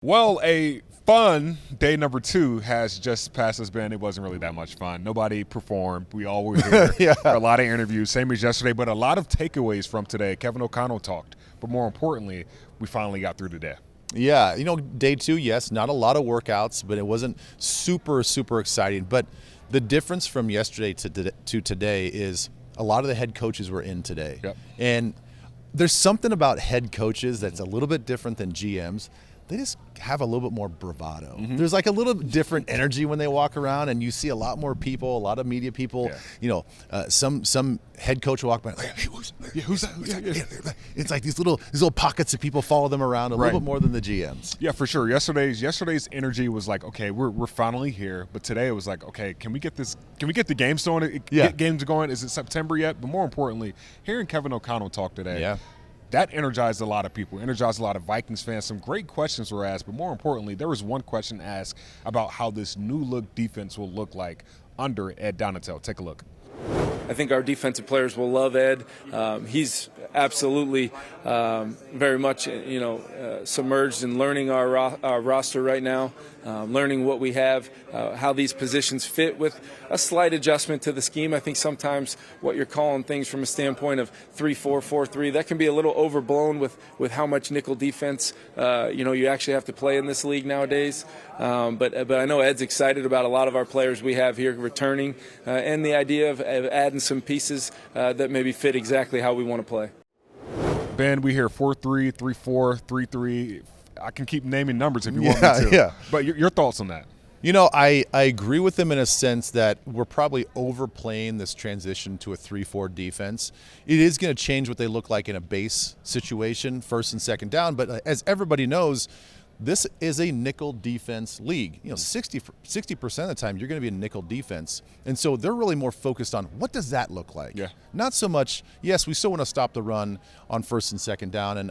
Well, a fun day number 2 has just passed us, Ben. It wasn't really that much fun. Nobody performed. We all were there. Yeah. A lot of interviews, same as yesterday, but a lot of takeaways from today. Kevin O'Connell talked, but more importantly, we finally got through today. Yeah, day 2, yes, not a lot of workouts, but it wasn't super exciting. But the difference from yesterday to today is a lot of the head coaches were in today. Yep. And there's something about head coaches that's a little bit different than GMs. They just have a little bit more bravado. Mm-hmm. There's like a little different energy when they walk around, and you see a lot more people, a lot of media people. Yeah. Some head coach will walk by, like, hey, who's that? It's like these little pockets of people follow them around a little bit more than the GMs. Yeah, for sure. Yesterday's energy was like, okay, we're finally here. But today it was like, okay, can we get the games going? Get games going? Is it September yet? But more importantly, hearing Kevin O'Connell talk today. Yeah. That energized a lot of people, energized a lot of Vikings fans. Some great questions were asked, but more importantly, there was one question asked about how this new look defense will look like under Ed Donatel. Take a look. I think our defensive players will love Ed. He's absolutely very much, submerged in learning our roster right now, learning what we have, how these positions fit with a slight adjustment to the scheme. I think sometimes what you're calling things from a standpoint of 3-4, 4-3, that can be a little overblown with how much nickel defense, you actually have to play in this league nowadays. But I know Ed's excited about a lot of our players we have here returning and the idea of adding some pieces that maybe fit exactly how we want to play. Ben, we hear 4-3, 3-4, 3-3. I can keep naming numbers if you want me to. Yeah. But your thoughts on that? I agree with him in a sense that we're probably overplaying this transition to a 3-4 defense. It is going to change what they look like in a base situation, first and second down. But as everybody knows, this is a nickel defense league. 60% of the time you're going to be a nickel defense. And so they're really more focused on what does that look like? Yeah. Not so much, yes, we still want to stop the run on first and second down, and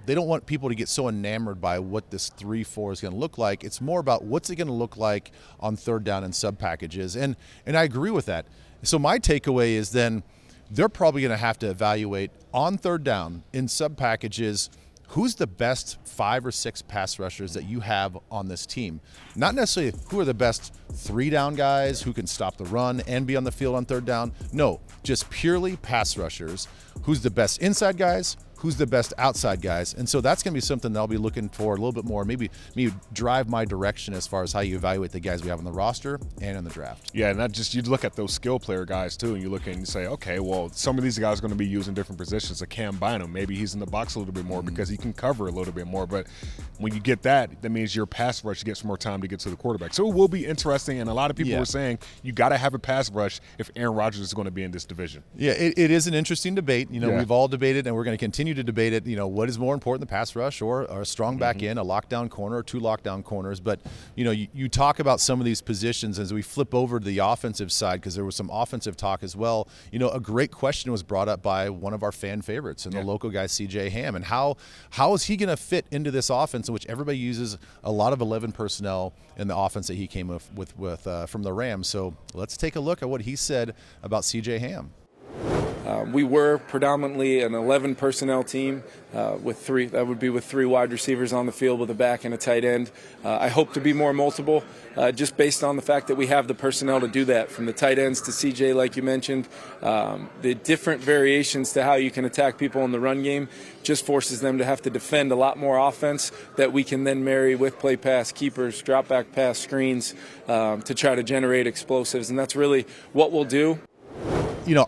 they don't want people to get so enamored by what this 3-4 is going to look like. It's more about what's it going to look like on third down and sub packages. And I agree with that. So my takeaway is then they're probably going to have to evaluate on third down in sub packages who's the best 5 or 6 pass rushers that you have on this team. Not necessarily who are the best 3-down guys who can stop the run and be on the field on third down. No, just purely pass rushers. Who's the best inside guys? Who's the best outside guys? And so that's going to be something that I'll be looking for a little bit more, maybe drive my direction as far as how you evaluate the guys we have on the roster and in the draft. Yeah, and that just, you look at those skill player guys too, and you look and you say, okay, well, some of these guys are going to be used in different positions. Like Cam Bynum, maybe he's in the box a little bit more because he can cover a little bit more. But when you get that means your pass rush gets more time to get to the quarterback. So it will be interesting, and a lot of people are saying you got to have a pass rush if Aaron Rodgers is going to be in this division. Yeah, it is an interesting debate. We've all debated, and we're going to continue to debate it. What is more important, the pass rush or a strong back end, a lockdown corner or 2 lockdown corners? But, you talk about some of these positions as we flip over to the offensive side, because there was some offensive talk as well. A great question was brought up by one of our fan favorites and the local guy, CJ Ham. And how is he going to fit into this offense in which everybody uses a lot of 11 personnel in the offense that he came with from the Rams? So let's take a look at what he said about CJ Ham. We were predominantly an 11 personnel team with 3 wide receivers on the field with a back and a tight end. I hope to be more multiple just based on the fact that we have the personnel to do that, from the tight ends to CJ, like you mentioned. The different variations to how you can attack people in the run game just forces them to have to defend a lot more offense that we can then marry with play pass, keepers, drop back pass, screens to try to generate explosives. And that's really what we'll do.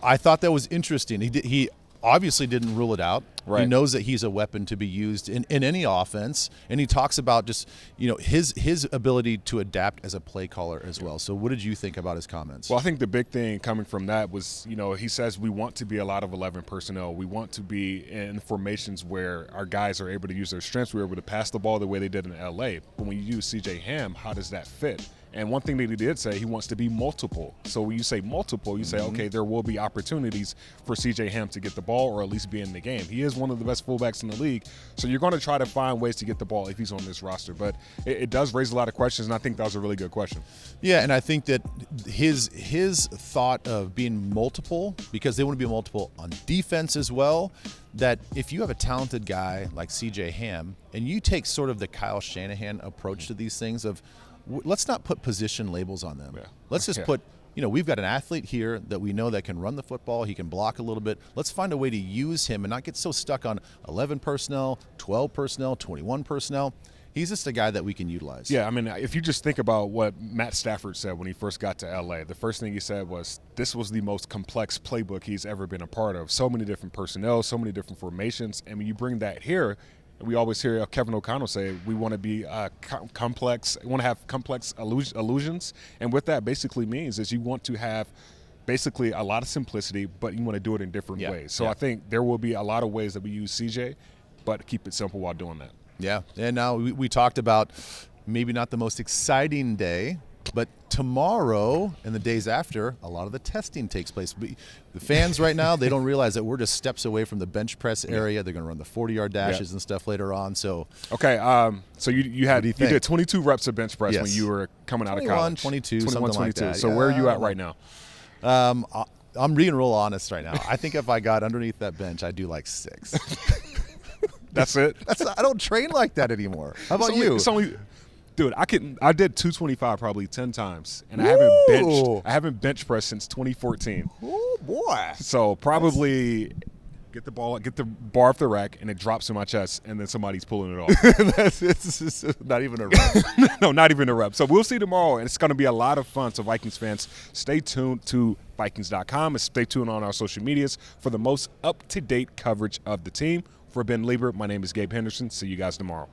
I thought that was interesting. He obviously didn't rule it out. Right. He knows that he's a weapon to be used in any offense, and he talks about just his ability to adapt as a play caller as well. So what did you think about his comments? Well, I think the big thing coming from that was, he says we want to be a lot of 11 personnel. We want to be in formations where our guys are able to use their strengths. We're able to pass the ball the way they did in L.A. But when you use C.J. Ham, how does that fit? And one thing that he did say, he wants to be multiple. So when you say multiple, you say, okay, there will be opportunities for C.J. Ham to get the ball or at least be in the game. He is one of the best fullbacks in the league, so you're going to try to find ways to get the ball if he's on this roster. But it does raise a lot of questions, and I think that was a really good question. Yeah, and I think that his thought of being multiple, because they want to be multiple on defense as well, that if you have a talented guy like C.J. Ham and you take sort of the Kyle Shanahan approach to these things of, let's not put position labels on them. Yeah. Let's just put, we've got an athlete here that we know that can run the football. He can block a little bit. Let's find a way to use him and not get so stuck on 11 personnel, 12 personnel, 21 personnel. He's just a guy that we can utilize. Yeah, I mean, if you just think about what Matt Stafford said when he first got to L.A., the first thing he said was this was the most complex playbook he's ever been a part of. So many different personnel, so many different formations. And when you bring that here, we always hear Kevin O'Connell say we want to be complex, we want to have complex illusions. And what that basically means is you want to have basically a lot of simplicity, but you want to do it in different ways. So I think there will be a lot of ways that we use CJ, but keep it simple while doing that. Yeah, and now we talked about maybe not the most exciting day, but tomorrow and the days after, a lot of the testing takes place. The fans right now, they don't realize that we're just steps away from the bench press area. They're going to run the 40-yard dashes and stuff later on. So okay, so you did 22 reps of bench press when you were coming out of college. 22, something like that. So where are you at right now? I'm being real honest right now. I think if I got underneath that bench, I'd do like 6. That's it? I don't train like that anymore. How about you? It's only, dude, I did 225 probably 10 times, and I haven't bench pressed since 2014. Oh boy! So probably get the bar off the rack, and it drops in my chest, and then somebody's pulling it off. It's not even a rep. No, not even a rep. So we'll see tomorrow, and it's going to be a lot of fun. So Vikings fans, stay tuned to Vikings.com and stay tuned on our social medias for the most up-to-date coverage of the team. For Ben Leber, my name is Gabe Henderson. See you guys tomorrow.